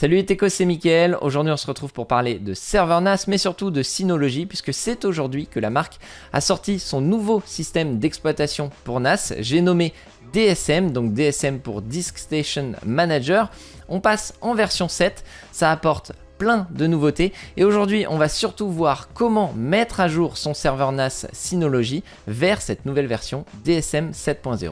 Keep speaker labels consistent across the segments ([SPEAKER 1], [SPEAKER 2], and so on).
[SPEAKER 1] Salut les techos, c'est Mickaël. Aujourd'hui on se retrouve pour parler de serveur NAS mais surtout de Synology puisque c'est aujourd'hui que la marque a sorti son nouveau système d'exploitation pour NAS. J'ai nommé DSM, donc DSM pour Disk Station Manager. On passe en version 7, ça apporte plein de nouveautés et aujourd'hui on va surtout voir comment mettre à jour son serveur NAS Synology vers cette nouvelle version DSM 7.0.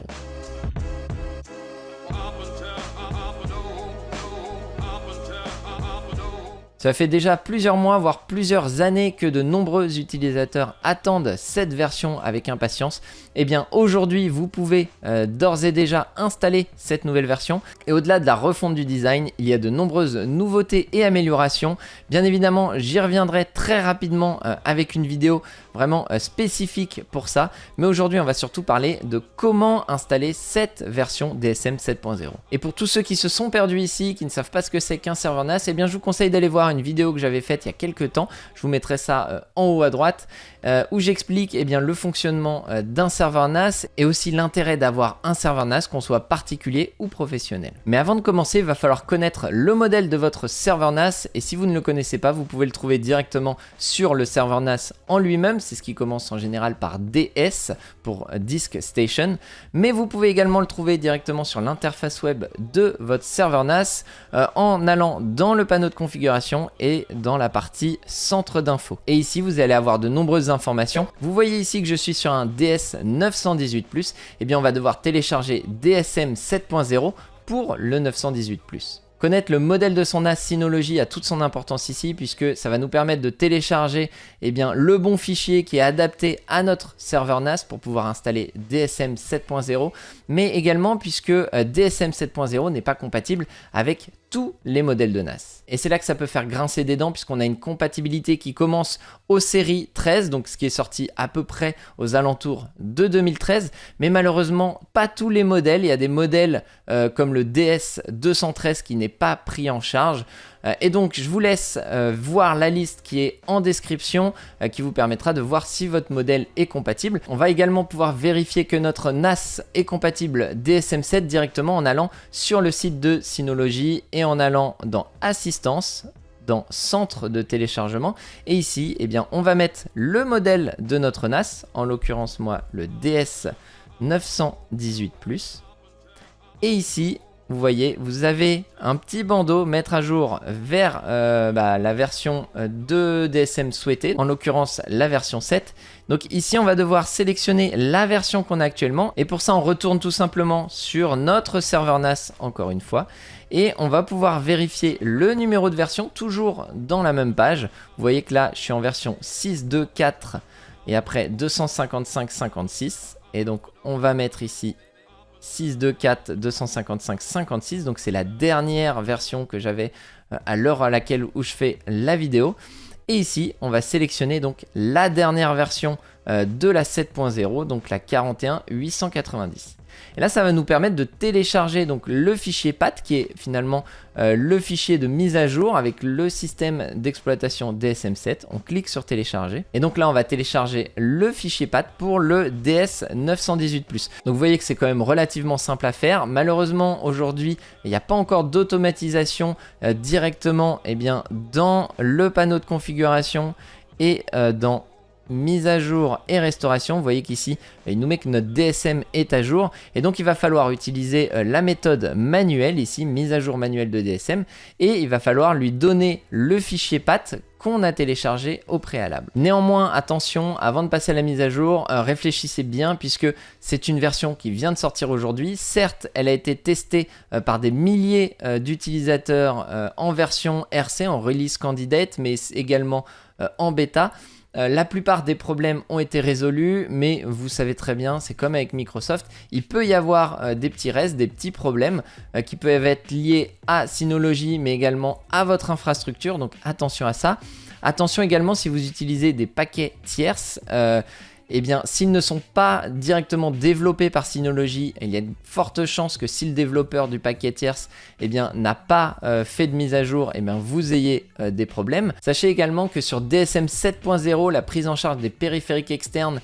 [SPEAKER 1] Ça fait déjà plusieurs mois, voire plusieurs années que de nombreux utilisateurs attendent cette version avec impatience. Et bien aujourd'hui, vous pouvez d'ores et déjà installer cette nouvelle version. Et au-delà de la refonte du design, il y a de nombreuses nouveautés et améliorations. Bien évidemment, j'y reviendrai très rapidement avec une vidéo vraiment spécifique pour ça. Mais aujourd'hui, on va surtout parler de comment installer cette version DSM 7.0. Et pour tous ceux qui se sont perdus ici, qui ne savent pas ce que c'est qu'un serveur NAS, eh bien je vous conseille d'aller voir une vidéo que j'avais faite il y a quelques temps, je vous mettrai ça en haut à droite, où j'explique le fonctionnement d'un serveur NAS et aussi l'intérêt d'avoir un serveur NAS, qu'on soit particulier ou professionnel. Mais avant de commencer, il va falloir connaître le modèle de votre serveur NAS et si vous ne le connaissez pas, vous pouvez le trouver directement sur le serveur NAS en lui-même, c'est ce qui commence en général par DS pour Disk Station, mais vous pouvez également le trouver directement sur l'interface web de votre serveur NAS en allant dans le panneau de configuration et dans la partie centre d'info. Et ici, vous allez avoir de nombreuses informations. Vous voyez ici que je suis sur un DS 918+. Et bien, on va devoir télécharger DSM 7.0 pour le 918+. Connaître le modèle de son NAS Synology a toute son importance ici puisque ça va nous permettre de télécharger le bon fichier qui est adapté à notre serveur NAS pour pouvoir installer DSM 7.0, mais également puisque DSM 7.0 n'est pas compatible avec tous les modèles de NAS. Et c'est là que ça peut faire grincer des dents puisqu'on a une compatibilité qui commence aux séries 13, donc ce qui est sorti à peu près aux alentours de 2013, mais malheureusement pas tous les modèles. Il y a des modèles comme le DS 213 qui n'est pas pris en charge. Et donc je vous laisse voir la liste qui est en description qui vous permettra de voir si votre modèle est compatible. On va également pouvoir vérifier que notre NAS est compatible DSM7 directement en allant sur le site de Synology et en allant dans Assistance, dans Centre de téléchargement. Et ici, on va mettre le modèle de notre NAS, en l'occurrence moi le DS 918+. Et ici, vous voyez, vous avez un petit bandeau mettre à jour vers la version de DSM souhaitée, en l'occurrence la version 7. Donc ici, on va devoir sélectionner la version qu'on a actuellement. Et pour ça, on retourne tout simplement sur notre serveur NAS, encore une fois. Et on va pouvoir vérifier le numéro de version, toujours dans la même page. Vous voyez que là, je suis en version 6.2.4 et après 255.56. Et donc, on va mettre ici 6.2.4 255.56, donc c'est la dernière version que j'avais à l'heure à laquelle où je fais la vidéo. Et ici, on va sélectionner donc la dernière version de la 7.0, donc la 41.890. Et là, ça va nous permettre de télécharger donc le fichier PAT qui est finalement le fichier de mise à jour avec le système d'exploitation DSM7. On clique sur télécharger. Et donc là, on va télécharger le fichier PAT pour le DS 918+. Donc vous voyez que c'est quand même relativement simple à faire. Malheureusement, aujourd'hui, il n'y a pas encore d'automatisation directement dans le panneau de configuration et dans mise à jour et restauration. Vous voyez qu'ici il nous met que notre DSM est à jour et donc il va falloir utiliser la méthode manuelle ici, mise à jour manuelle de DSM, et il va falloir lui donner le fichier PAT qu'on a téléchargé au préalable. Néanmoins, attention, avant de passer à la mise à jour, réfléchissez bien puisque c'est une version qui vient de sortir aujourd'hui. Certes, elle a été testée par des milliers d'utilisateurs en version RC, en release candidate, mais également en bêta. La plupart des problèmes ont été résolus, mais vous savez très bien, c'est comme avec Microsoft, il peut y avoir des petits restes, des petits problèmes qui peuvent être liés à Synology, mais également à votre infrastructure, donc attention à ça. Attention également si vous utilisez des paquets tierces, s'ils ne sont pas directement développés par Synology, il y a de fortes chances que si le développeur du paquet tierce n'a pas fait de mise à jour, vous ayez des problèmes. Sachez également que sur DSM 7.0, la prise en charge des périphériques externes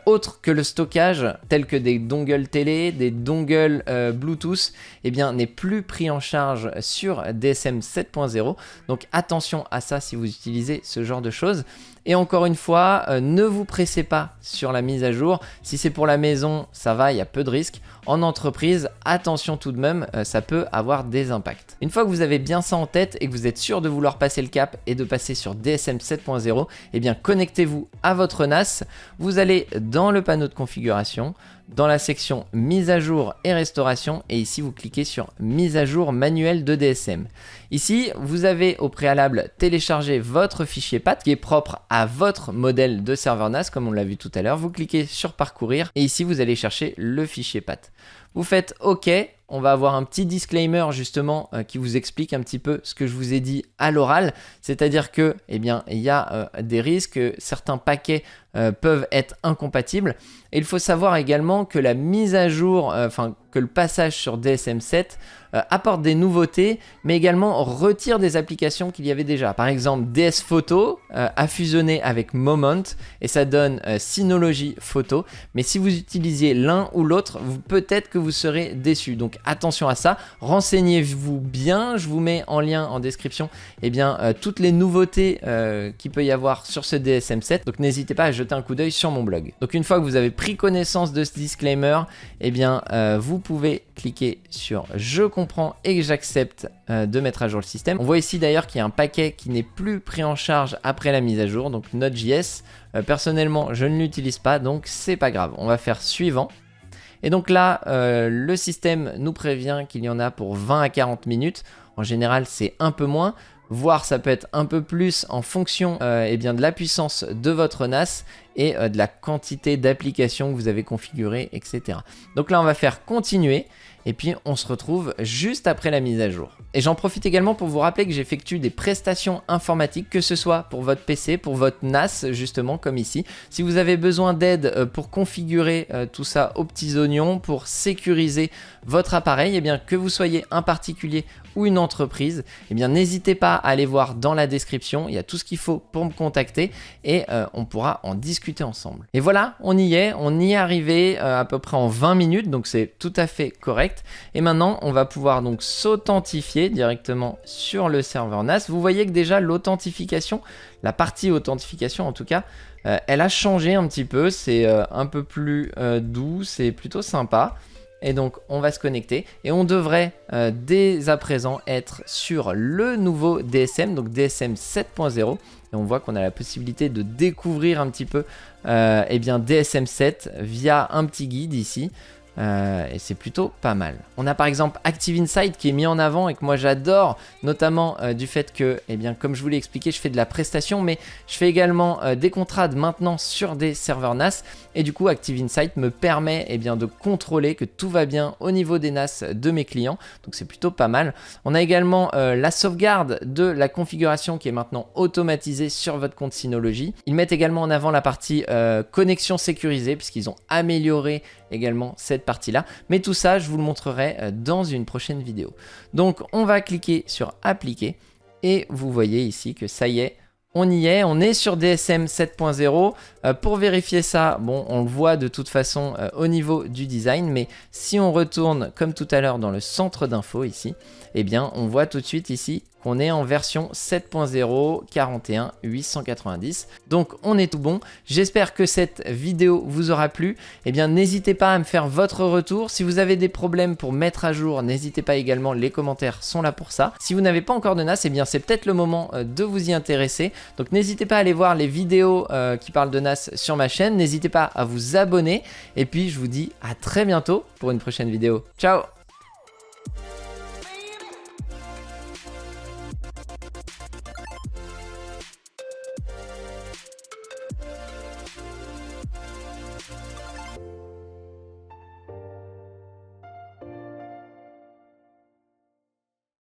[SPEAKER 1] autres que le stockage, tels que des dongles télé, des dongles Bluetooth, eh bien n'est plus pris en charge sur DSM 7.0. Donc attention à ça si vous utilisez ce genre de choses. Et encore une fois, ne vous pressez pas sur la mise à jour. Si c'est pour la maison, ça va, il y a peu de risques. En entreprise, attention tout de même, ça peut avoir des impacts. Une fois que vous avez bien ça en tête et que vous êtes sûr de vouloir passer le cap et de passer sur DSM 7.0, eh bien connectez-vous à votre NAS. Vous allez dans le panneau de configuration, dans la section mise à jour et restauration, et ici vous cliquez sur mise à jour manuelle de DSM. Ici, vous avez au préalable téléchargé votre fichier path qui est propre à votre modèle de serveur NAS, comme on l'a vu tout à l'heure. Vous cliquez sur parcourir et ici vous allez chercher le fichier path. Vous faites OK. On va avoir un petit disclaimer justement qui vous explique un petit peu ce que je vous ai dit à l'oral, c'est-à-dire que eh bien il y a des risques, certains paquets peuvent être incompatibles, et il faut savoir également que la mise à jour, que le passage sur DSM7 apporte des nouveautés, mais également retire des applications qu'il y avait déjà. Par exemple, DS Photo a fusionné avec Moment et ça donne Synology Photo, mais si vous utilisiez l'un ou l'autre, peut-être que vous serez déçu. Donc attention à ça, renseignez-vous bien, je vous mets en lien en description toutes les nouveautés qu'il peut y avoir sur ce DSM7, donc n'hésitez pas à jeter un coup d'œil sur mon blog. Donc une fois que vous avez pris connaissance de ce disclaimer, vous pouvez cliquer sur je comprends et que j'accepte de mettre à jour le système. On voit ici d'ailleurs qu'il y a un paquet qui n'est plus pris en charge après la mise à jour, donc Node.js. Personnellement, je ne l'utilise pas, donc c'est pas grave. On va faire suivant. Et donc là, le système nous prévient qu'il y en a pour 20 à 40 minutes. En général, c'est un peu moins, voire ça peut être un peu plus en fonction de la puissance de votre NAS et de la quantité d'applications que vous avez configurées, etc. Donc là, on va faire continuer. Et puis on se retrouve juste après la mise à jour. Et j'en profite également pour vous rappeler que j'effectue des prestations informatiques, que ce soit pour votre PC, pour votre NAS justement comme ici. Si vous avez besoin d'aide pour configurer tout ça aux petits oignons, pour sécuriser votre appareil, que vous soyez un particulier ou une entreprise, n'hésitez pas à aller voir dans la description, il y a tout ce qu'il faut pour me contacter et on pourra en discuter ensemble. Et voilà, on y est arrivé à peu près en 20 minutes, donc c'est tout à fait correct. Et maintenant, on va pouvoir donc s'authentifier directement sur le serveur NAS. Vous voyez que déjà l'authentification, la partie authentification en tout cas, elle a changé un petit peu, c'est un peu plus doux, c'est plutôt sympa. Et donc on va se connecter et on devrait dès à présent être sur le nouveau DSM, donc DSM 7.0. Et on voit qu'on a la possibilité de découvrir un petit peu DSM 7 via un petit guide ici. Et c'est plutôt pas mal. On a par exemple Active Insight qui est mis en avant et que moi j'adore, notamment du fait que, comme je vous l'ai expliqué, je fais de la prestation, mais je fais également des contrats de maintenance sur des serveurs NAS. Et du coup, Active Insight me permet de contrôler que tout va bien au niveau des NAS de mes clients. Donc c'est plutôt pas mal. On a également la sauvegarde de la configuration qui est maintenant automatisée sur votre compte Synology. Ils mettent également en avant la partie connexion sécurisée puisqu'ils ont amélioré également cette partie-là. Mais tout ça, je vous le montrerai dans une prochaine vidéo. Donc, on va cliquer sur appliquer et vous voyez ici que ça y est, on y est, on est sur DSM 7.0. Pour vérifier ça, bon, on le voit de toute façon au niveau du design, mais si on retourne comme tout à l'heure dans le centre d'info ici, on voit tout de suite ici qu'on est en version 7.0 41 890. Donc on est tout bon. J'espère que cette vidéo vous aura plu. N'hésitez pas à me faire votre retour. Si vous avez des problèmes pour mettre à jour, n'hésitez pas également, les commentaires sont là pour ça. Si vous n'avez pas encore de NAS, c'est peut-être le moment de vous y intéresser. Donc n'hésitez pas à aller voir les vidéos qui parlent de NAS sur ma chaîne. N'hésitez pas à vous abonner. Et puis je vous dis à très bientôt pour une prochaine vidéo. Ciao!